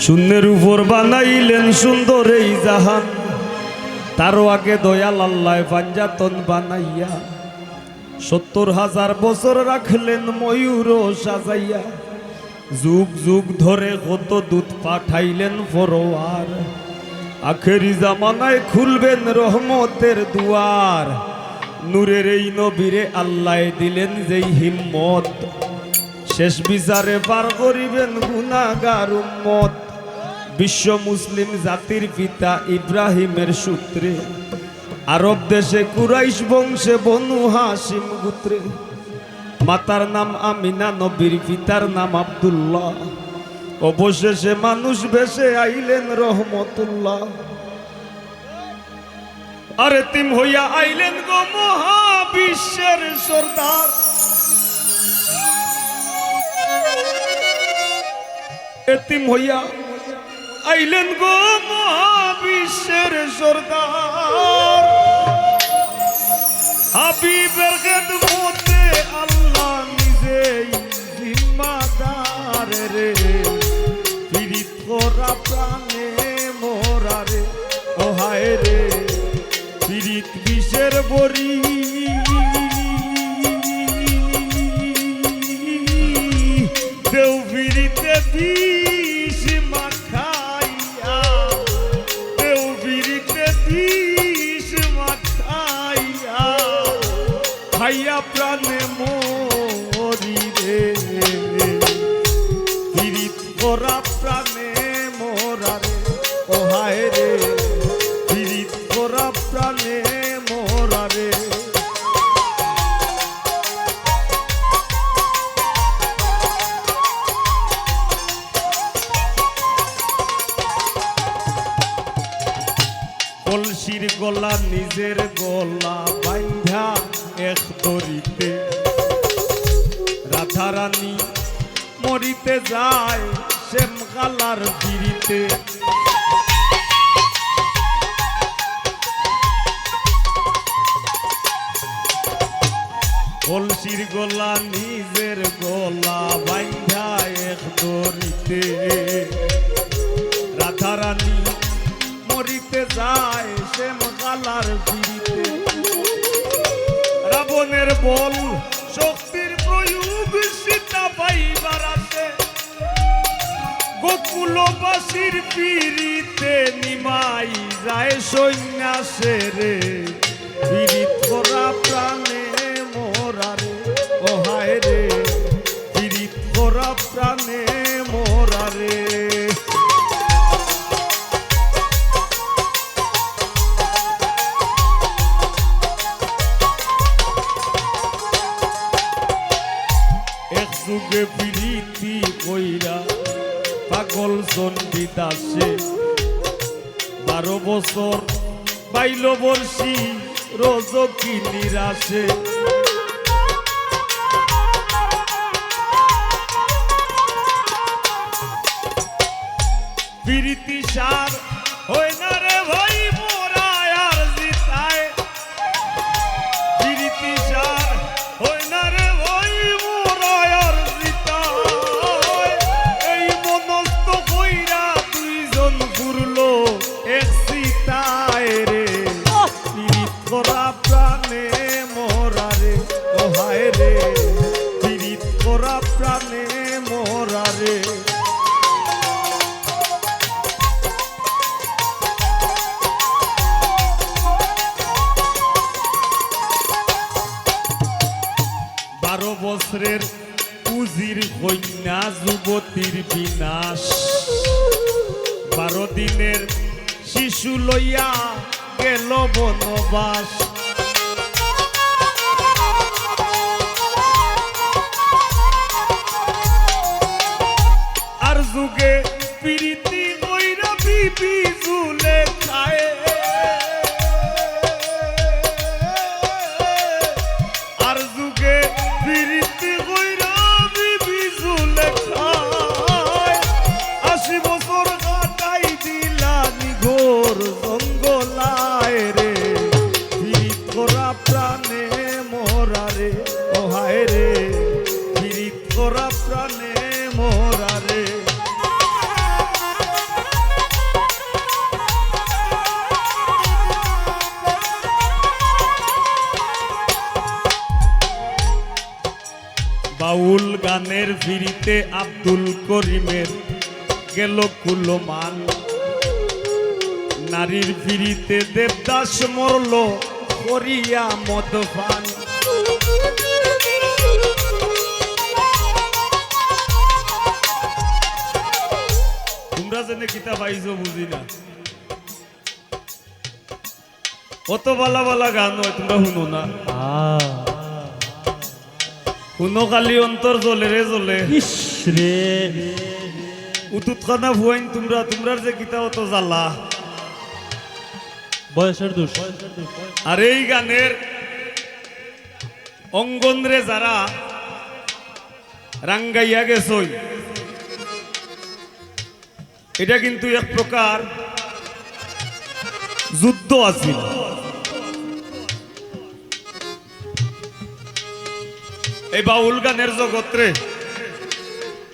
শূন্যের উপর বানাইলেন সুন্দর এই জাহান, তারও আগে দয়াল আল্লাহ পাঞ্জাতন বানাইয়া 70,000 বছর রাখলেন ময়ূর সাজাইয়া। যুগ যুগ ধরে কত দূত পাঠাইলেন ফরোয়ার, আখেরি জামানায় খুলবেন রহমতের দুয়ার। নূরের এই নবীরে আল্লাহ দিলেন যেই হিম্মত, শেষ বিচারে পার করিবেন গুনাহগার উম্মত। বিশ্ব মুসলিম জাতির পিতা ইব্রাহিমের সূত্রে, আরব দেশে কুরাইশ বংশে বনু হাশিম গোত্রে। মাতার নাম আমিনা, নবীর পিতার নাম আব্দুল্লাহ। অবশেষে মানুষ বেশে আইলেন রহমতুল্লাহ। আর এতিম হইয়া আইলেন গো মহাবিশ্বের সরদার। এতিম হইয়া আইলেন গো মহাবিশ্বের সরদার। হাবিবের খেদমতে আল্লাহ নিজেই জিম্মাদার রে। পীড়িত করা প্রাণে মোরা রে, ও হায় রে পীড়িত বিষের বড়ি। দেও পীড়িতে বিষ মাখাইয়া, দেও পীড়িতে বিষ মাখাইয়া, খাইয়া প্রাণে মরি রে। পীড়িত করা প্রাণে মোরা রে, ও হায় রে পীড়িত করা প্রাণে মোরা রে। কলসির গলা নিজের গলা বাইন্ধা এক দড়িতে, রাধারানী মরিতে যায় শ্যামকালার পিড়িতে। কলসির গলা নিজের গলা বাইন্ধা এক দড়িতে, রাধারানী মরিতে যায় শ্যামকালার পিড়িতে। রাবণের বল শক্তির প্রয়োগ সীতা পাইবার আসে, গোকুলবাসীর পিড়িতে নিমাই যায় সন্ন্যাসে রে। পীড়িত করা প্রাণে মোরা রে, ও হায় রে পীড়িত করা প্রাণে মোরা রে। এক যুগে প্রীতি কইরা পাগল চণ্ডীদাসে, 12 বছর পাইল বর্ষি রোজকি নিরাশে। প্রীতি সার হয় না রে ভাই মোরা আর জিতায়। প্রীতি সার হয় না রে ভাই মোরা আর জিতায়। এই মনস্থ কইরা দুইজন ঘুরলো এক সীতায় রে। পীড়িত করা প্রাণে মোরা রে, ও হায় রে পীড়িত করা প্রাণে মোরা রে। বছরের পুঁজির কন্যা যুবতীর বিনাশ, 12 দিনের শিশু লইয়া গেল বনবাস। আর যুগে প্রীতি কইরা বিবি জুলে খায়। আর যুগে প্রীতি কইরা বিবি জুলে খায়। 80 বছর কাটাই দিলা নিঘোর জঙ্গলায় রে। পীড়িত করা প্রাণে মোরা রে, ও হায় রে পীড়িত করা প্রাণে মোরা রে। গানের ফিরিতে আব্দুল করিমের গেল কুলমান, নারীর ফিরিতে দেবদাস মরল করিয়া মদপান। তোমরা জেনে কিতাব আইছো বুঝি না, কত বালা বালা গান হয় তোমরা শুনো না, শুনো খালি অন্তর জ্বলে রে জ্বলে। উতুত খানা ভুয়াইন তোমরা, তোমরার যে কিতাব অত জ্বালা বয়সের দোষ। আর এই গানের অঙ্গন রে যারা রাঙ্গাইয়া গেছই, এটা কিন্তু এক প্রকার যুদ্ধ আছিল। এই বাউল গানের জগৎরে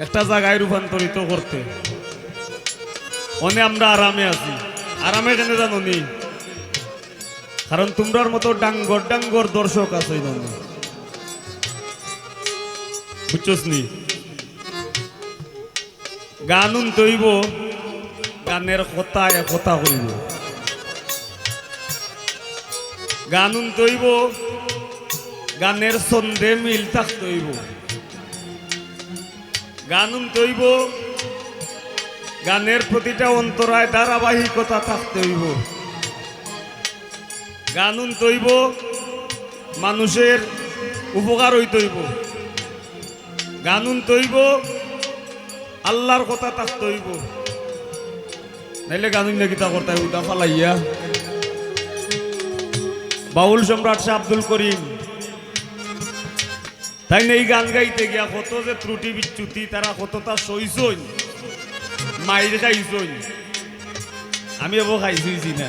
একটা জায়গায় রূপান্তরিত করতে অনে আমরা আরামে আছি। আরামে কেন জানো নি? কারণ তোমরার মতো ডাঙ্গর ডাঙ্গর দর্শক আছে, বুঝছস নি? গান তৈব, গানের কথা কথা করিব, গান তৈব, গানের ছন্দে মিল থাকতইব, গান তৈব, গানের প্রতিটা অন্তরায় ধারাবাহিকতা থাকতে হইব, গান তৈব, মানুষের উপকার হইতে হইব, গান তৈব, আল্লাহর কথা থাকতে হইব, নাইলে গান গীতা করতে উঠা ফালাইয়া। বাউল সম্রাট শাহ আব্দুল করিম তাই না এই গান গাইতে গিয়া কত যে ত্রুটি বিচ্যুতি, তারা কতটা সইছই, মাইর খাইছই, আমি এবার খাইছি না।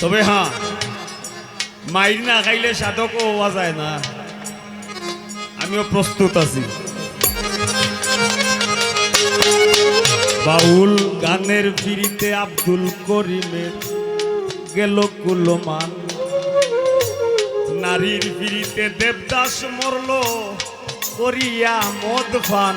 তবে হ্যাঁ, মাইর না খাইলে সাধক হওয়া যায় না, আমিও প্রস্তুত আছি। বাউল গানের ফিরিতে আব্দুল করিমের গেল কুলমান, নারীর ফিরিতে দেবদাস মরল করিয়া মদপান।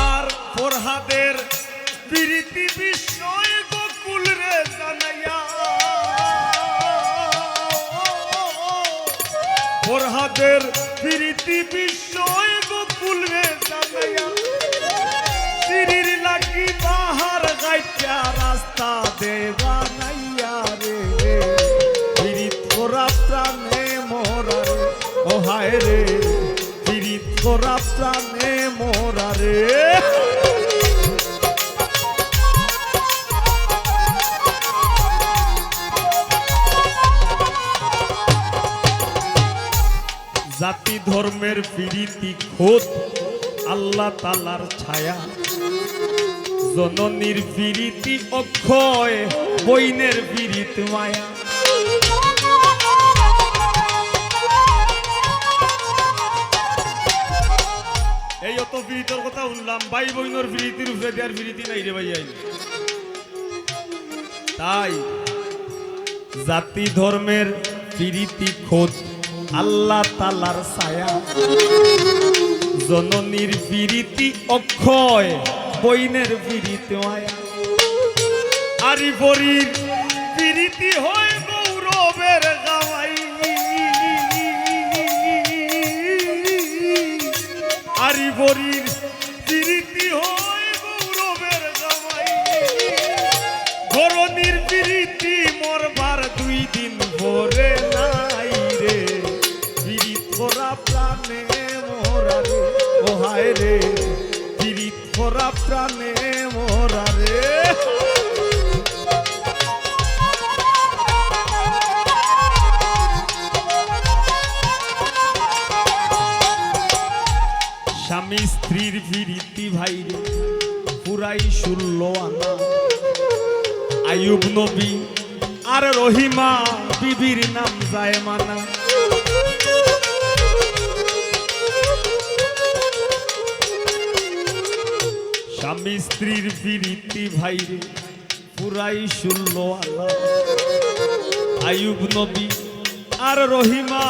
আর ফরহাদের প্রীতি বিষয় গোকুল রে জানাইয়া, ফরহাদের প্রীতি বিষয় গোকুল রে জানাইয়া, সিরির লাগি বাহার গাইয়া রাস্তা দেবা নাইয়া রে, ফিরিত করা প্রাণে মোরা রে, ও হায় রে, ফিরিত করা প্রাণে মোরা রে। জাতি ধর্মের ফিরিতি খোদ আল্লাহ তালার ছায়া, জননীর ফিরিতি অক্ষয়, বইনের ফিরিত মায়া। এই অত ফিরিতর কথা শুনলাম, ভাই বইনের ফিরিতির উপরে দেওয়ার ফিরিতি নাই রে ভাই। তাই জাতি ধর্মের ফিরিতি খোদ আল্লাহ তালার ছায়া, জননীর ফিরিতি অক্ষয়, বইনের ফিরিতি মায়া। আরি বরির ফিরিতি হয় গৌরবের গাওয়াই, আরি বরির ফিরিতি হয় গৌরবের গাওয়াই, ধরনীর ফিরিতি মরবার 2 দিন ভরে নাই রে, ফিরিত করা প্রাণে মোরা রে, ও হায় রে, ফিরিত করা প্রাণে মোরা রে। স্বামী স্ত্রীর ফিরিতি ভাইরে পুরাই 16 আনা, আয়ুব নবী আর রহিমা বিবির নাম যায় মানা। স্বামী স্ত্রীর ফিরিতি ভাইরে পুরাই শুনল আল্লাহ আয়ুব নবী আর রহিমা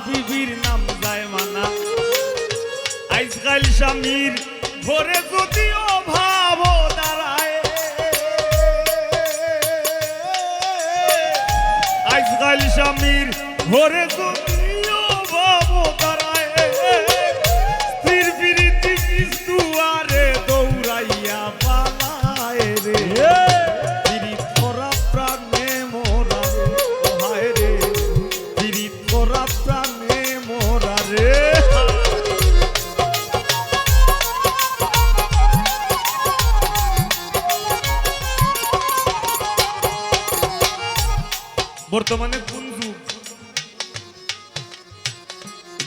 বিবির নাম যায় মানা আজকাল স্বামীর ঘরে যদি অভাব দাঁড়ায় আজকাল স্বামীর ঘরে যদি অভাব দাঁড়ায় স্থির ফিরিতি কিছু আরে দৌড়াইয়া পালায় রে পীড়িত করা প্রাণে মোরা রে হায় রে পীড়িত করা প্রাণে মোরা রে বর্তমানে কোন যুগ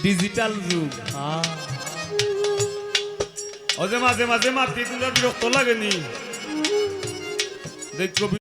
ডিজিটাল যুগ মাঝে মাঝে মাঝে মাতি তুলে বিরক্ত লাগেনি দেখো